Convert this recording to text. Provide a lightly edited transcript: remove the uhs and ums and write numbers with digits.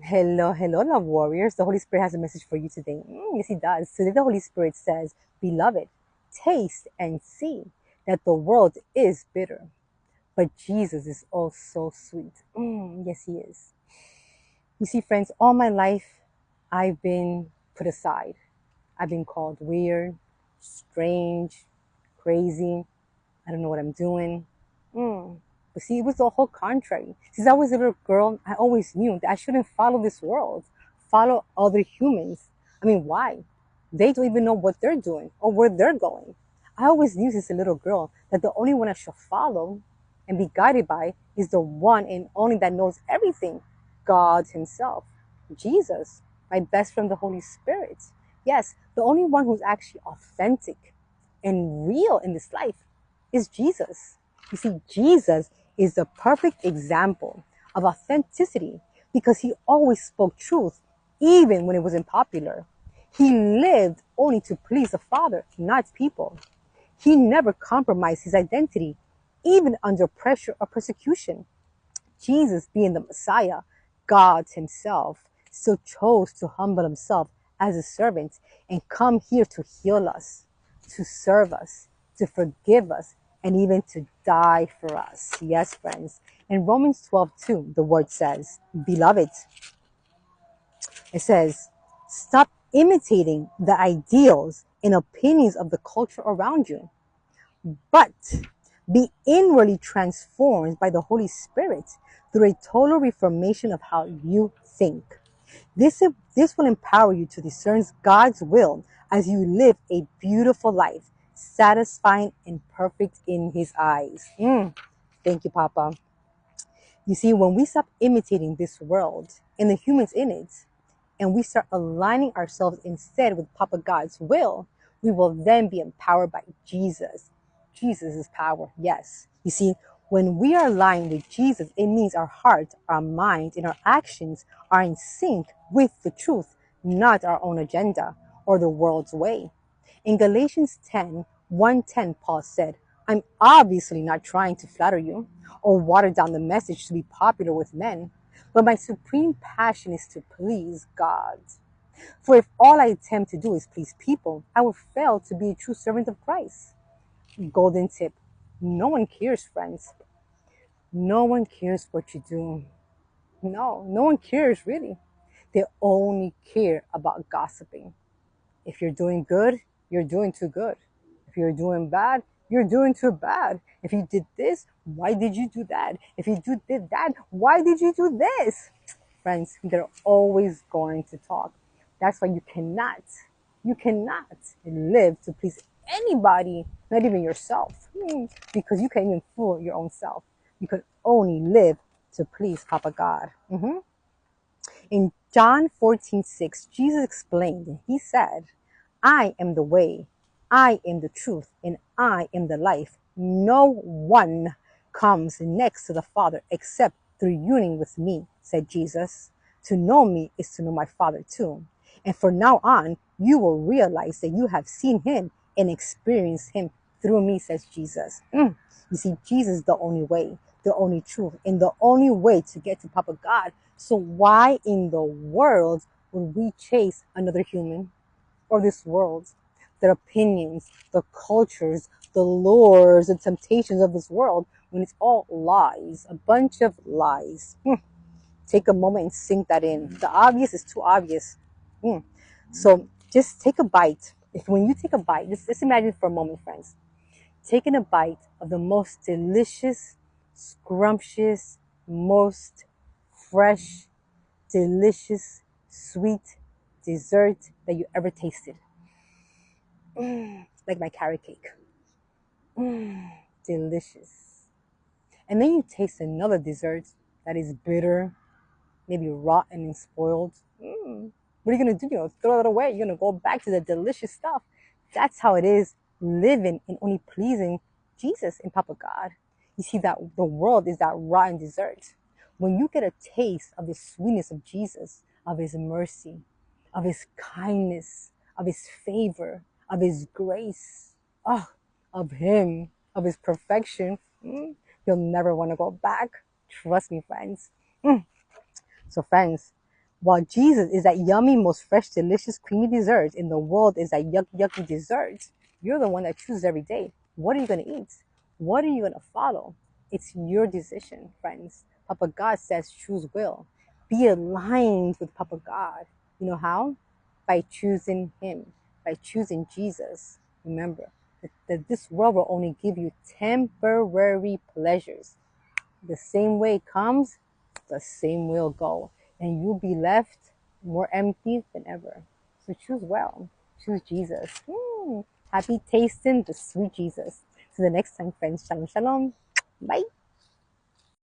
Hello, hello, love warriors. The Holy Spirit has a message for you today. Yes, He does. Today, the Holy Spirit says, Beloved, taste and see that the world is bitter, but Jesus is oh so sweet. Yes, He is. You see, friends, all my life, I've been put aside. I've been called weird, strange, crazy. I don't know what I'm doing. Mm. But see, it was the whole contrary. Since I was a little girl, I always knew that I shouldn't follow this world, follow other humans. I mean, why? They don't even know what they're doing or where they're going. I always knew since a little girl that the only one I should follow and be guided by is the one and only that knows everything, God Himself, Jesus, my best friend, the Holy Spirit. Yes, the only one who's actually authentic and real in this life is Jesus. You see, Jesus is the perfect example of authenticity because he always spoke truth, even when it was unpopular. He lived only to please the Father, not people. He never compromised his identity, even under pressure or persecution. Jesus, being the Messiah, God Himself, still chose to humble Himself as a servant and come here to heal us, to serve us, to forgive us, and even to die for us. Yes, friends. In Romans 12:2, the word says, Beloved, it says, stop imitating the ideals and opinions of the culture around you, but be inwardly transformed by the Holy Spirit through a total reformation of how you think. This will empower you to discern God's will as you live a beautiful life, satisfying and perfect in His eyes. Thank you, Papa. You see, when we stop imitating this world and the humans in it, and we start aligning ourselves instead with Papa God's will, we will then be empowered by Jesus. Jesus is power, yes. You see, when we are aligned with Jesus, it means our heart, our mind, and our actions are in sync with the truth, not our own agenda or the world's way. In Galatians 10:1-10, Paul said, I'm obviously not trying to flatter you or water down the message to be popular with men, but my supreme passion is to please God. For if all I attempt to do is please people, I will fail to be a true servant of Christ. Golden tip. No one cares, friends. No one cares what you do. No one cares really. They only care about gossiping. If you're doing good, you're doing too good. If you're doing bad, you're doing too bad. If you did this, why did you do that? If did that, why did you do this? Friends, they're always going to talk. That's why you cannot live to please anybody, not even yourself, because you can't even fool your own self. You can only live to please Papa God. In John 14:6, Jesus explained, He said, I am the way, I am the truth, and I am the life. No one comes next to the Father except through union with me, said Jesus. To know me is to know my Father too. And from now on, you will realize that you have seen Him and experienced Him through me, says Jesus. You see, Jesus is the only way, the only truth, and the only way to get to Papa God. So why in the world would we chase another human or this world? Their opinions, the cultures, the lures, the temptations of this world, when it's all lies, a bunch of lies. Take a moment and sink that in. The obvious is too obvious. So just take a bite. If when you take a bite, just imagine for a moment, friends, taking a bite of the most delicious, scrumptious, most fresh, delicious, sweet dessert that you ever tasted. Like my carrot cake. Delicious. And then you taste another dessert that is bitter, maybe rotten and spoiled. What are you going to do? Throw it away. You're going to go back to the delicious stuff. That's how it is living and only pleasing Jesus and Papa God. You see that the world is that rotten dessert. When you get a taste of the sweetness of Jesus, of His mercy, of His kindness, of His favor, of His grace, oh, of Him, of His perfection, you'll never want to go back. Trust me, friends. So, friends, While Jesus is that yummy, most fresh, delicious, creamy dessert, and the world is that yucky dessert, you're the one that chooses every day. What are you going to eat? What are you going to follow? It's your decision, friends. Papa God says choose will. Be aligned with Papa God. You know how? By choosing Him, by choosing Jesus. Remember that this world will only give you temporary pleasures. The same way it comes, the same way it'll go. And you'll be left more empty than ever. So choose well. Choose Jesus. Happy tasting the sweet Jesus. See you the next time, friends. Shalom, shalom. Bye.